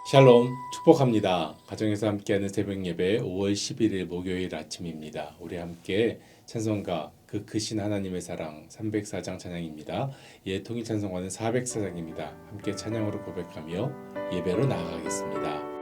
샬롬 축복합니다. 가정에서 함께하는 새벽 예배 5월 11일 목요일 아침입니다. 우리 함께 찬송가 그 크신 하나님의 사랑 304장 찬양입니다. 예 통일 찬송가는 404장입니다. 함께 찬양으로 고백하며 예배로 나아가겠습니다.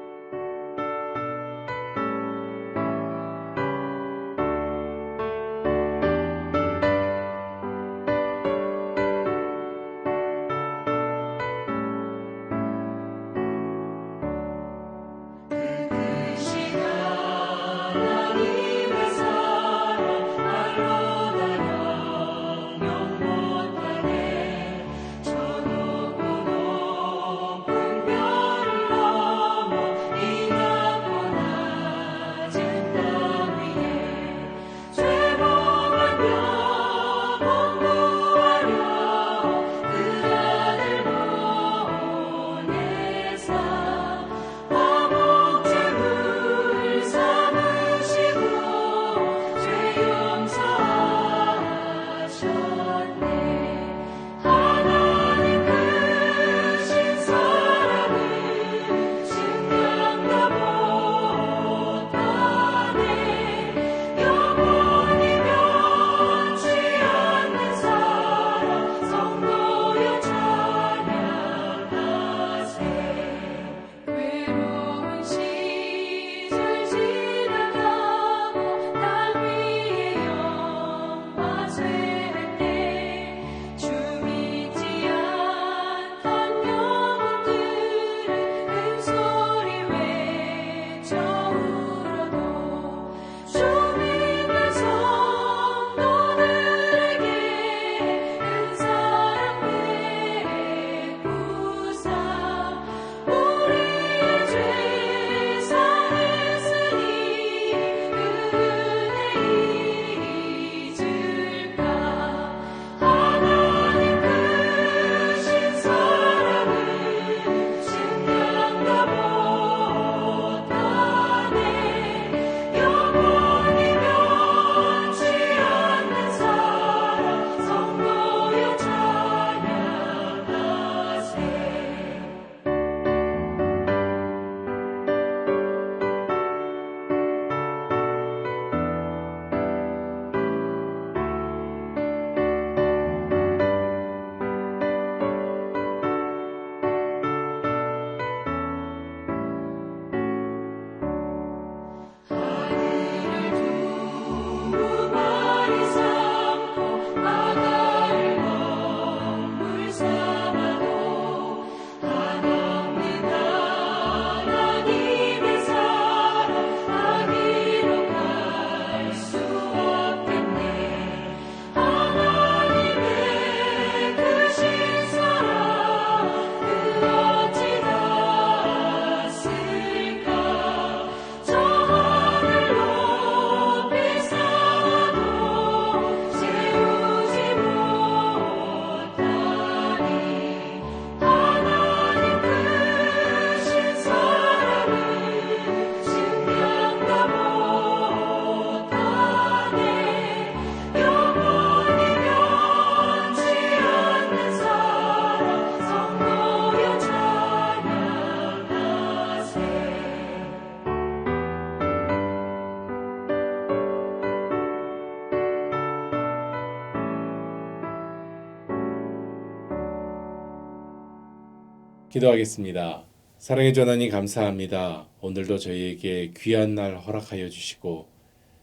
기도하겠습니다. 사랑의 전하님 감사합니다. 오늘도 저희에게 귀한 날 허락하여 주시고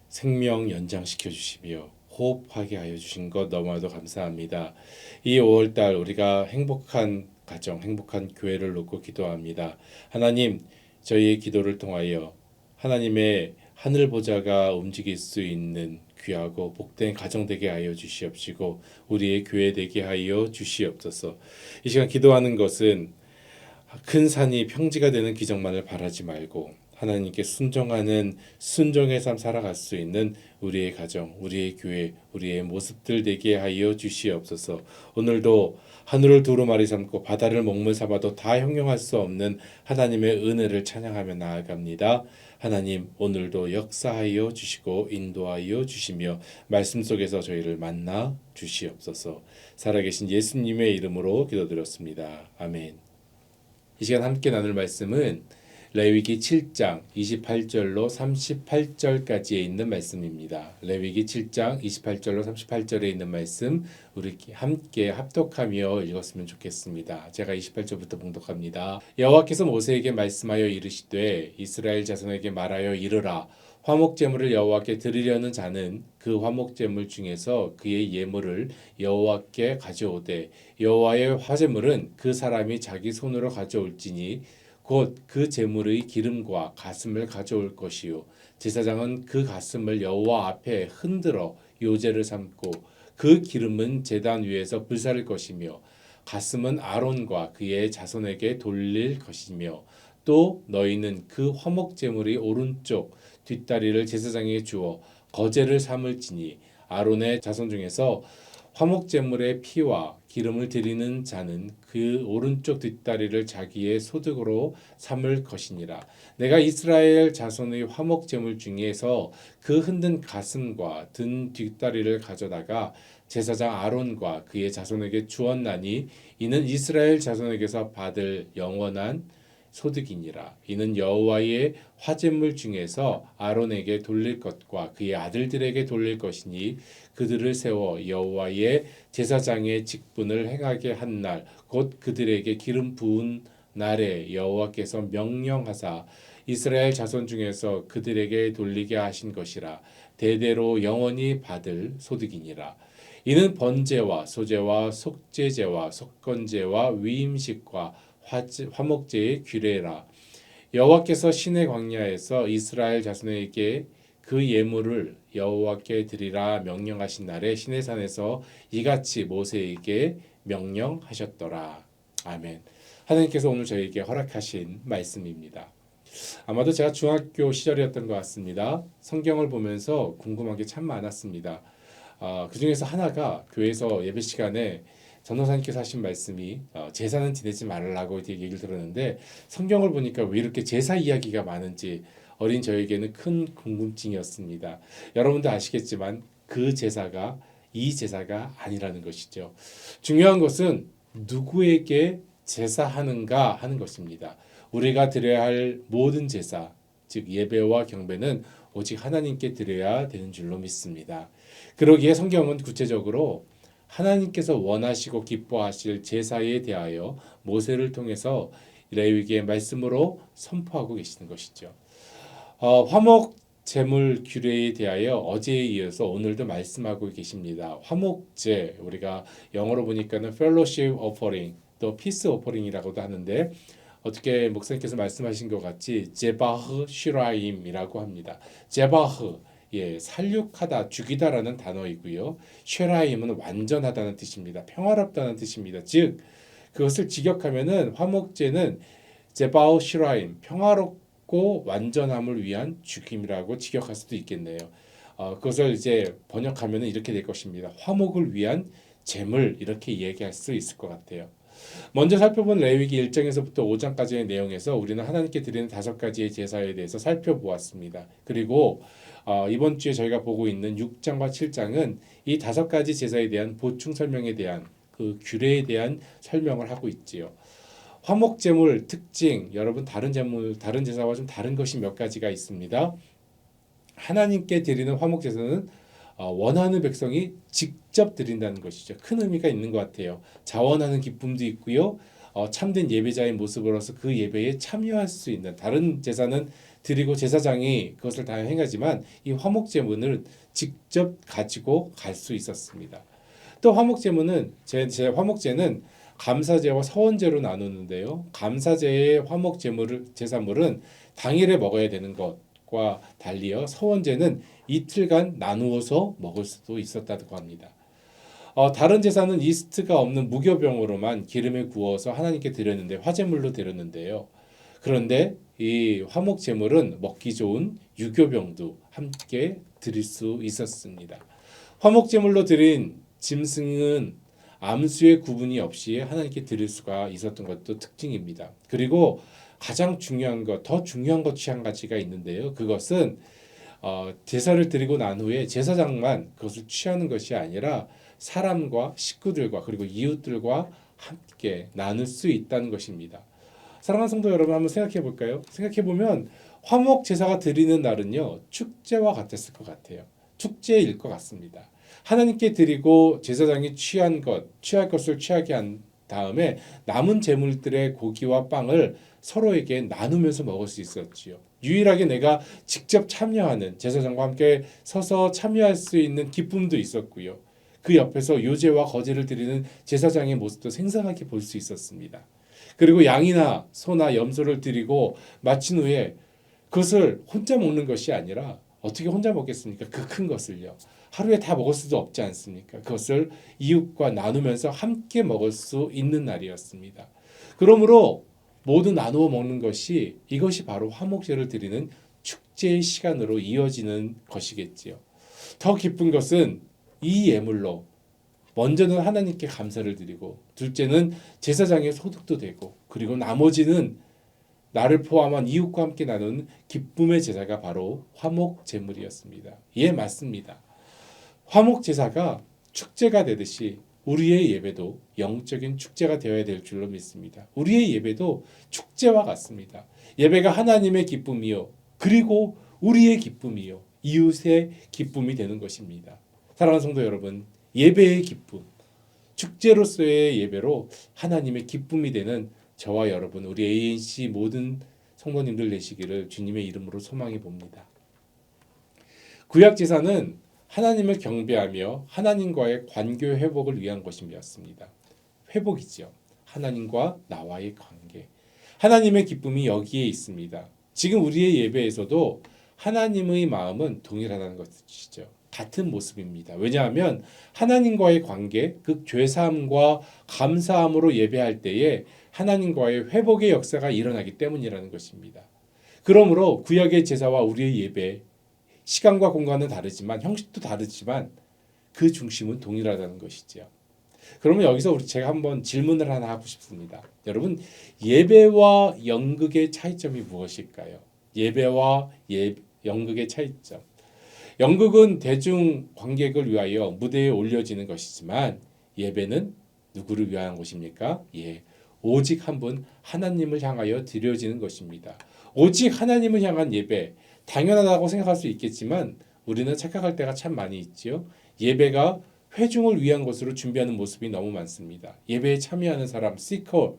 생명 연장시켜 주시며 호흡하게 하여 주신 것 너무나도 감사합니다. 이 5월달 우리가 행복한 가정, 행복한 교회를 놓고 기도합니다. 하나님, 저희의 기도를 통하여 하나님의 하늘 보좌가 움직일 수 있는 귀하고 복된 가정 되게 하여 주시옵시고 우리의 교회 되게 하여 주시옵소서. 이 시간 기도하는 것은 큰 산이 평지가 되는 기적만을 바라지 말고 하나님께 순종하는 순종의 삶 살아갈 수 있는 우리의 가정, 우리의 교회, 우리의 모습들 되게 하여 주시옵소서. 오늘도 하늘을 두루마리 삼고 바다를 먹물 삼아도 다 형용할 수 없는 하나님의 은혜를 찬양하며 나아갑니다. 하나님 오늘도 역사하여 주시고 인도하여 주시며 말씀 속에서 저희를 만나 주시옵소서. 살아계신 예수님의 이름으로 기도드렸습니다. 아멘. 이 시간 함께 나눌 말씀은 레위기 7장 28절로 38절까지에 있는 말씀입니다. 레위기 7장 28절로 38절에 있는 말씀 우리 함께 합독하며 읽었으면 좋겠습니다. 제가 28절부터 봉독합니다. 여호와께서 모세에게 말씀하여 이르시되 이스라엘 자손에게 말하여 이르라 화목 제물을 여호와께 드리려는 자는 그 화목 제물 중에서 그의 예물을 여호와께 가져오되 여호와의 화제물은 그 사람이 자기 손으로 가져올지니 곧 그 제물의 기름과 가슴을 가져올 것이요 제사장은 그 가슴을 여호와 앞에 흔들어 요제를 삼고 그 기름은 제단 위에서 불사를 것이며 가슴은 아론과 그의 자손에게 돌릴 것이며 또 너희는 그 화목 제물의 오른쪽 뒷다리를 제사장에게 주어 거제를 삼을지니 아론의 자손 중에서 화목 제물의 피와 기름을 드리는 자는 그 오른쪽 뒷다리를 자기의 소득으로 삼을 것이니라. 내가 이스라엘 자손의 화목 제물 중에서 그 흔든 가슴과 든 뒷다리를 가져다가 제사장 아론과 그의 자손에게 주었나니 이는 이스라엘 자손에게서 받을 영원한 소득이니라. 이는 여호와의 화제물 중에서 아론에게 돌릴 것과 그의 아들들에게 돌릴 것이니 그들을 세워 여호와의 제사장의 직분을 행하게 한 날 곧 그들에게 기름 부은 날에 여호와께서 명령하사 이스라엘 자손 중에서 그들에게 돌리게 하신 것이라. 대대로 영원히 받을 소득이니라. 이는 번제와 소제와 속죄제와 속건제와 위임식과 화목제의 규례라. 여호와께서 시내 광야에서 이스라엘 자손에게 그 예물을 여호와께 드리라 명령하신 날에 시내산에서 이같이 모세에게 명령하셨더라. 아멘. 하나님께서 오늘 저에게 허락하신 말씀입니다. 아마도 제가 중학교 시절이었던 것 같습니다. 성경을 보면서 궁금한 게 참 많았습니다. 그 중에서 하나가 교회에서 예배 시간에 전도사님께서 하신 말씀이 제사는 지내지 말라고 얘기를 들었는데 성경을 보니까 왜 이렇게 제사 이야기가 많은지 어린 저에게는 큰 궁금증이었습니다. 여러분도 아시겠지만 그 제사가 이 제사가 아니라는 것이죠. 중요한 것은 누구에게 제사하는가 하는 것입니다. 우리가 드려야 할 모든 제사, 즉 예배와 경배는 오직 하나님께 드려야 되는 줄로 믿습니다. 그러기에 성경은 구체적으로 하나님께서 원하시고 기뻐하실 제사에 대하여 모세를 통해서 레위기의 말씀으로 선포하고 계시는 것이죠. 화목 제물 규례에 대하여 어제에 이어서 오늘도 말씀하고 계십니다. 화목제 우리가 영어로 보니까는 fellowship offering 또 peace offering이라고도 하는데 어떻게 목사님께서 말씀하신 것 같이 제바흐 슈라임이라고 합니다. 제바흐 살육하다, 죽이다라는 단어이고요. 쉐라임은 완전하다는 뜻입니다. 평화롭다는 뜻입니다. 즉 그것을 직역하면은 화목제는 제바흐 슈라임, 평화롭고 완전함을 위한 죽임이라고 직역할 수도 있겠네요. 그것을 이제 번역하면은 이렇게 될 것입니다. 화목을 위한 제물 이렇게 이야기할 수 있을 것 같아요. 먼저 살펴본 레위기 1장에서부터 5장까지의 내용에서 우리는 하나님께 드리는 5가지의 제사에 대해서 살펴보았습니다. 그리고 이번 주에 저희가 보고 있는 6장과 7장은 이 5가지 제사에 대한 보충 설명에 대한 그 규례에 대한 설명을 하고 있지요. 화목제물 특징, 여러분 다른 제사와 좀 다른 것이 몇 가지가 있습니다. 하나님께 드리는 화목제사는 원하는 백성이 직접 드린다는 것이죠. 큰 의미가 있는 것 같아요. 자원하는 기쁨도 있고요. 참된 예배자의 모습으로서 그 예배에 참여할 수 있는 다른 제사는 드리고 제사장이 그것을 다 행하지만 이 화목제물을 직접 가지고 갈 수 있었습니다. 또 화목제물은 제 화목제는 감사제와 서원제로 나누는데요. 감사제의 제사물은 당일에 먹어야 되는 것과 달리요. 서원제는 이틀간 나누어서 먹을 수도 있었다고 합니다. 다른 제사는 이스트가 없는 무교병으로만 기름에 구워서 하나님께 드렸는데 화제물로 드렸는데요. 그런데 이 화목 제물은 먹기 좋은 유교병도 함께 드릴 수 있었습니다. 화목 제물로 드린 짐승은 암수의 구분이 없이 하나님께 드릴 수가 있었던 것도 특징입니다. 그리고 가장 중요한 것, 더 중요한 것이 한 가지가 있는데요. 그것은 제사를 드리고 난 후에 제사장만 그것을 취하는 것이 아니라 사람과 식구들과 그리고 이웃들과 함께 나눌 수 있다는 것입니다. 사랑하는 성도 여러분, 한번 생각해 볼까요? 생각해 보면 화목 제사가 드리는 날은요, 축제와 같았을 것 같아요. 축제일 것 같습니다. 하나님께 드리고 제사장이 취할 것을 취하게 한 다음에 남은 제물들의 고기와 빵을 서로에게 나누면서 먹을 수 있었지요. 유일하게 내가 직접 참여하는, 제사장과 함께 서서 참여할 수 있는 기쁨도 있었고요. 그 옆에서 요제와 거제를 드리는 제사장의 모습도 생생하게 볼 수 있었습니다. 그리고 양이나 소나 염소를 드리고 마친 후에 그것을 혼자 먹는 것이 아니라, 어떻게 혼자 먹겠습니까? 그 큰 것을요. 하루에 다 먹을 수도 없지 않습니까? 그것을 이웃과 나누면서 함께 먹을 수 있는 날이었습니다. 그러므로 모두 나누어 먹는 것이, 이것이 바로 화목제를 드리는 축제의 시간으로 이어지는 것이겠지요. 더 기쁜 것은 이 예물로 먼저는 하나님께 감사를 드리고, 둘째는 제사장의 소득도 되고, 그리고 나머지는 나를 포함한 이웃과 함께 나누는 기쁨의 제사가 바로 화목 제물이었습니다. 예, 맞습니다. 화목 제사가 축제가 되듯이 우리의 예배도 영적인 축제가 되어야 될 줄로 믿습니다. 우리의 예배도 축제와 같습니다. 예배가 하나님의 기쁨이요, 그리고 우리의 기쁨이요, 이웃의 기쁨이 되는 것입니다. 사랑하는 성도 여러분, 예배의 기쁨, 축제로서의 예배로 하나님의 기쁨이 되는 저와 여러분, 우리 ANC 모든 성도님들 되시기를 주님의 이름으로 소망해 봅니다. 구약 제사는 하나님을 경배하며 하나님과의 관계 회복을 위한 것이었습니다. 회복이죠. 하나님과 나와의 관계. 하나님의 기쁨이 여기에 있습니다. 지금 우리의 예배에서도 하나님의 마음은 동일하다는 것이죠. 같은 모습입니다. 왜냐하면 하나님과의 관계, 그 죄사함과 감사함으로 예배할 때에 하나님과의 회복의 역사가 일어나기 때문이라는 것입니다. 그러므로 구약의 제사와 우리의 예배, 시간과 공간은 다르지만, 형식도 다르지만 그 중심은 동일하다는 것이죠. 그러면 여기서 제가 한번 질문을 하나 하고 싶습니다. 여러분, 예배와 연극의 차이점이 무엇일까요? 예배와 연극의 차이점. 연극은 대중 관객을 위하여 무대에 올려지는 것이지만, 예배는 누구를 위한 것입니까? 오직 한 분 하나님을 향하여 드려지는 것입니다. 오직 하나님을 향한 예배, 당연하다고 생각할 수 있겠지만 우리는 착각할 때가 참 많이 있지요. 예배가 회중을 위한 것으로 준비하는 모습이 너무 많습니다. 예배에 참여하는 사람, 시커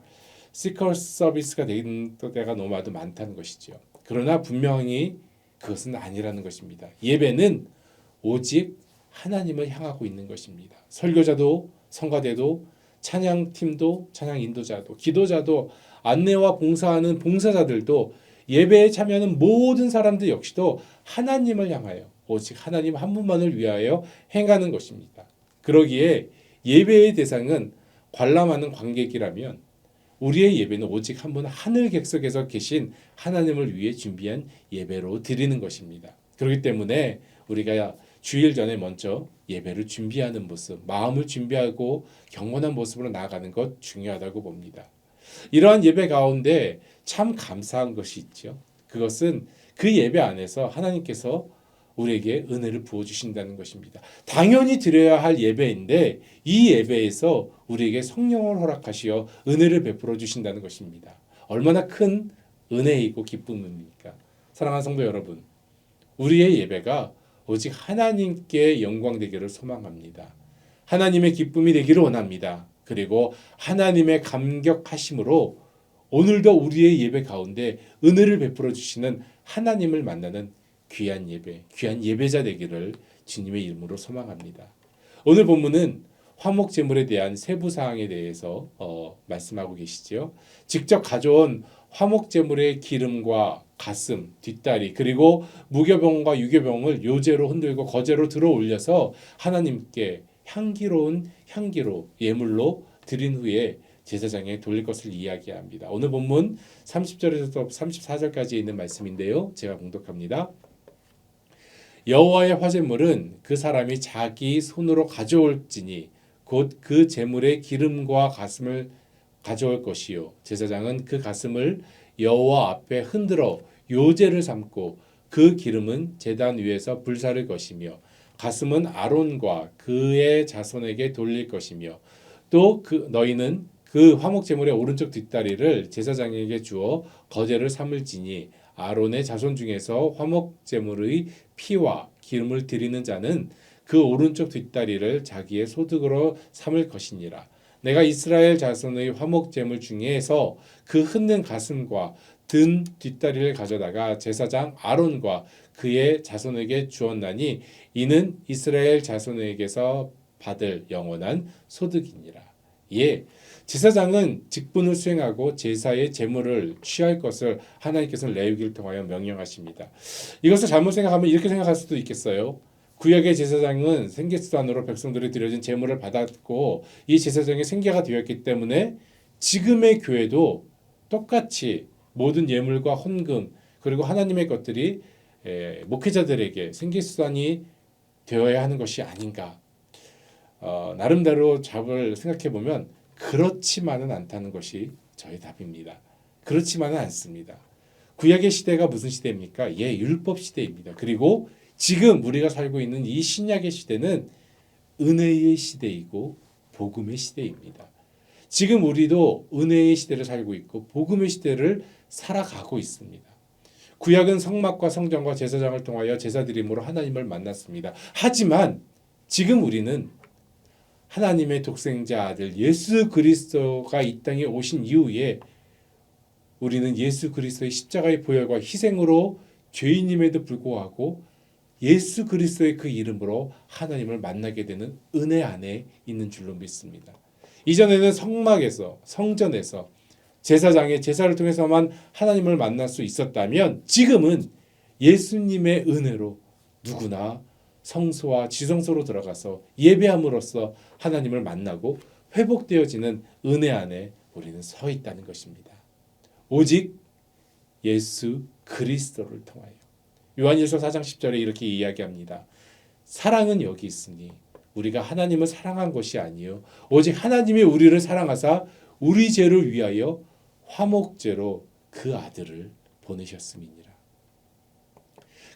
서비스가 되는 때가 너무나도 많다는 것이죠. 그러나 분명히 그것은 아니라는 것입니다. 예배는 오직 하나님을 향하고 있는 것입니다. 설교자도, 성가대도, 찬양팀도, 찬양 인도자도, 기도자도, 안내와 봉사하는 봉사자들도, 예배에 참여하는 모든 사람들 역시도 하나님을 향하여, 오직 하나님 한 분만을 위하여 행하는 것입니다. 그러기에 예배의 대상은 관람하는 관객이라면, 우리의 예배는 오직 한 분 하늘 객석에서 계신 하나님을 위해 준비한 예배로 드리는 것입니다. 그렇기 때문에 우리가 주일 전에 먼저 예배를 준비하는 모습, 마음을 준비하고 경건한 모습으로 나아가는 것 중요하다고 봅니다. 이러한 예배 가운데 참 감사한 것이 있죠. 그것은 그 예배 안에서 하나님께서 우리에게 은혜를 부어주신다는 것입니다. 당연히 드려야 할 예배인데 이 예배에서 우리에게 성령을 허락하시어 은혜를 베풀어 주신다는 것입니다. 얼마나 큰 은혜이고 기쁨입니까? 사랑하는 성도 여러분, 우리의 예배가 오직 하나님께 영광 되기를 소망합니다. 하나님의 기쁨이 되기를 원합니다. 그리고 하나님의 감격하심으로 오늘도 우리의 예배 가운데 은혜를 베풀어 주시는 하나님을 만나는 귀한 예배, 귀한 예배자 되기를 주님의 이름으로 소망합니다. 오늘 본문은 화목 제물에 대한 세부 사항에 대해서 말씀하고 계시지요. 직접 가져온 화목 제물의 기름과 가슴, 뒷다리, 그리고 무교병과 유교병을 요제로 흔들고 거제로 들어 올려서 하나님께 향기로운 향기로 예물로 드린 후에 제사장에 돌릴 것을 이야기합니다. 오늘 본문 30절에서 34절까지 있는 말씀인데요. 제가 봉독합니다. 여호와의 화제물은 그 사람이 자기 손으로 가져올지니 곧 그 제물의 기름과 가슴을 가져올 것이요 제사장은 그 가슴을 여호와 앞에 흔들어 요제를 삼고 그 기름은 제단 위에서 불사를 것이며 가슴은 아론과 그의 자손에게 돌릴 것이며 또 너희는 그 화목 제물의 오른쪽 뒷다리를 제사장에게 주어 거제를 삼을지니 아론의 자손 중에서 화목 제물의 피와 기름을 드리는 자는 그 오른쪽 뒷다리를 자기의 소득으로 삼을 것이니라. 내가 이스라엘 자손의 화목 제물 중에서 그 흩는 가슴과 든 뒷다리를 가져다가 제사장 아론과 그의 자손에게 주었나니 이는 이스라엘 자손에게서 받을 영원한 소득이니라. 예, 제사장은 직분을 수행하고 제사의 제물을 취할 것을 하나님께서 레위기를 통하여 명령하십니다. 이것을 잘못 생각하면 이렇게 생각할 수도 있겠어요. 구약의 제사장은 생계수단으로 백성들이 드려진 제물을 받았고 이 제사장의 생계가 되었기 때문에 지금의 교회도 똑같이 모든 예물과 헌금 그리고 하나님의 것들이 목회자들에게 생계수단이 되어야 하는 것이 아닌가. 나름대로 답을 생각해 보면 그렇지만은 않다는 것이 저의 답입니다. 그렇지만은 않습니다. 구약의 시대가 무슨 시대입니까? 예, 율법 시대입니다. 그리고 지금 우리가 살고 있는 이 신약의 시대는 은혜의 시대이고 복음의 시대입니다. 지금 우리도 은혜의 시대를 살고 있고 복음의 시대를 살아가고 있습니다. 구약은 성막과 성전과 제사장을 통하여 제사드림으로 하나님을 만났습니다. 하지만 지금 우리는 하나님의 독생자 아들 예수 그리스도가 이 땅에 오신 이후에 우리는 예수 그리스도의 십자가의 보혈과 희생으로 죄인임에도 불구하고 예수 그리스도의 그 이름으로 하나님을 만나게 되는 은혜 안에 있는 줄로 믿습니다. 이전에는 성막에서 성전에서 제사장의 제사를 통해서만 하나님을 만날 수 있었다면 지금은 예수님의 은혜로 누구나 성소와 지성소로 들어가서 예배함으로써 하나님을 만나고 회복되어지는 은혜 안에 우리는 서 있다는 것입니다. 오직 예수 그리스도를 통하여. 요한일서 4장 10절에 이렇게 이야기합니다. 사랑은 여기 있으니 우리가 하나님을 사랑한 것이 아니요 오직 하나님이 우리를 사랑하사 우리 죄를 위하여 화목제로 그 아들을 보내셨음이니라.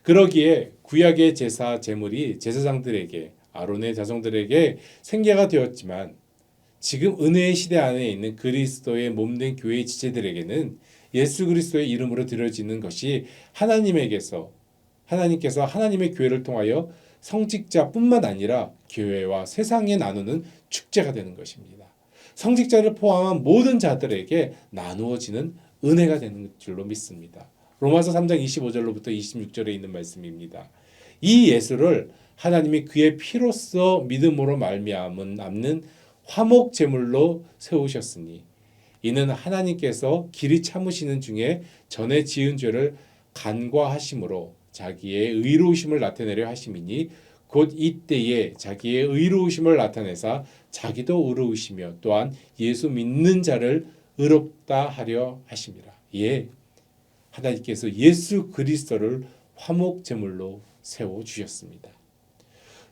그러기에 구약의 제사 제물이 제사장들에게 아론의 자손들에게 생계가 되었지만 지금 은혜의 시대 안에 있는 그리스도의 몸된 교회의 지체들에게는 예수 그리스도의 이름으로 드려지는 것이 하나님께서 하나님의 교회를 통하여 성직자뿐만 아니라 교회와 세상에 나누는 축제가 되는 것입니다. 성직자를 포함한 모든 자들에게 나누어지는 은혜가 되는 줄로 믿습니다. 로마서 3장 25절로부터 26절에 있는 말씀입니다. 이 예수를 하나님이 그의 피로써 믿음으로 말미암는 화목 제물로 세우셨으니 이는 하나님께서 길이 참으시는 중에 전에 지은 죄를 간과하심으로 자기의 의로우심을 나타내려 하심이니 곧 이때에 자기의 의로우심을 나타내사 자기도 의로우시며 또한 예수 믿는 자를 의롭다 하려 하심이라. 예, 하나님께서 예수 그리스도를 화목 제물로 세워 주셨습니다.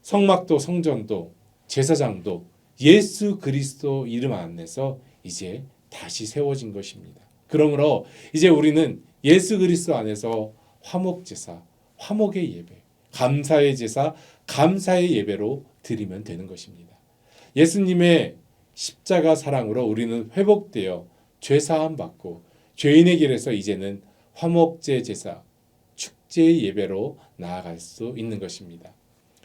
성막도 성전도 제사장도 예수 그리스도 이름 안에서 이제 다시 세워진 것입니다. 그러므로 이제 우리는 예수 그리스도 안에서 화목 제사, 화목의 예배, 감사의 제사, 감사의 예배로 드리면 되는 것입니다. 예수님의 십자가 사랑으로 우리는 회복되어 죄 사함 받고 죄인의 길에서 이제는 화목제 제사, 축제의 예배로 나아갈 수 있는 것입니다.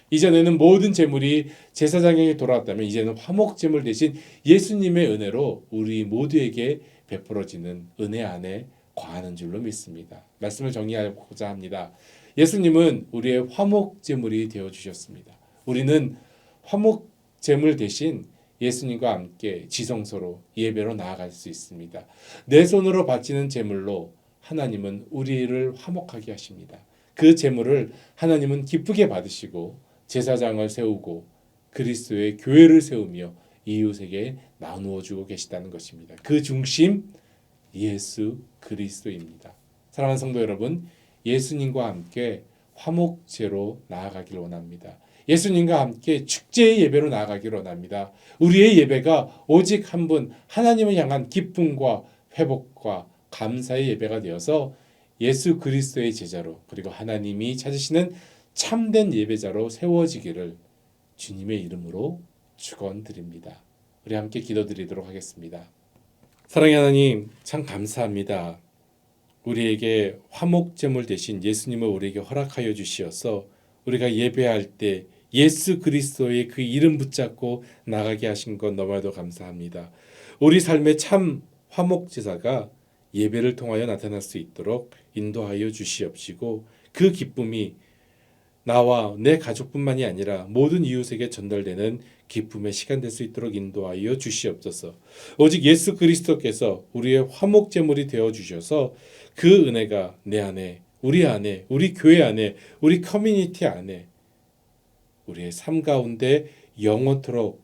이전에는 모든 제물이 제사장에게 돌아왔다면 이제는 화목 제물 대신 예수님의 은혜로 우리 모두에게 베풀어지는 은혜 안에 거하는 줄로 믿습니다. 말씀을 정리하고자 합니다. 예수님은 우리의 화목 제물이 되어 주셨습니다. 우리는 화목 제물 대신 예수님과 함께 지성소로 예배로 나아갈 수 있습니다. 내 손으로 바치는 제물로 하나님은 우리를 화목하게 하십니다. 그 제물을 하나님은 기쁘게 받으시고 제사장을 세우고 그리스도의 교회를 세우며 이웃에게 나누어 주고 계시다는 것입니다. 그 중심 예수 그리스도입니다. 사랑하는 성도 여러분, 예수님과 함께 화목제로 나아가길 원합니다. 예수님과 함께 축제의 예배로 나아가길 원합니다. 우리의 예배가 오직 한 분 하나님을 향한 기쁨과 회복과 감사의 예배가 되어서 예수 그리스도의 제자로 그리고 하나님이 찾으시는 참된 예배자로 세워지기를 주님의 이름으로 축원드립니다. 우리 함께 기도드리도록 하겠습니다. 사랑의 하나님, 참 감사합니다. 우리에게 화목제물 대신 예수님을 우리에게 허락하여 주시어서 우리가 예배할 때 예수 그리스도의 그 이름 붙잡고 나가게 하신 것 너무나도 감사합니다. 우리 삶의 참 화목제사가 예배를 통하여 나타날 수 있도록 인도하여 주시옵시고 그 기쁨이 나와 내 가족뿐만이 아니라 모든 이웃에게 전달되는 기쁨의 시간 될 수 있도록 인도하여 주시옵소서. 오직 예수 그리스도께서 우리의 화목제물이 되어 주셔서 그 은혜가 내 안에, 우리 교회 안에, 우리 커뮤니티 안에, 우리의 삶 가운데 영원토록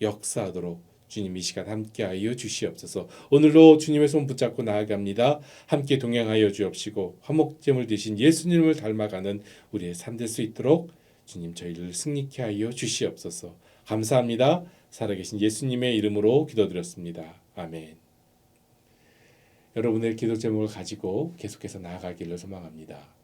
역사하도록 주님 이 시간 함께하여 주시옵소서. 오늘도 주님의 손 붙잡고 나아갑니다. 함께 동행하여 주옵시고 화목제물 되신 예수님을 닮아가는 우리의 삶 될 수 있도록 주님 저희를 승리케 하여 주시옵소서. 감사합니다. 살아계신 예수님의 이름으로 기도드렸습니다. 아멘. 여러분의 기도 제목을 가지고 계속해서 나아가기를 소망합니다.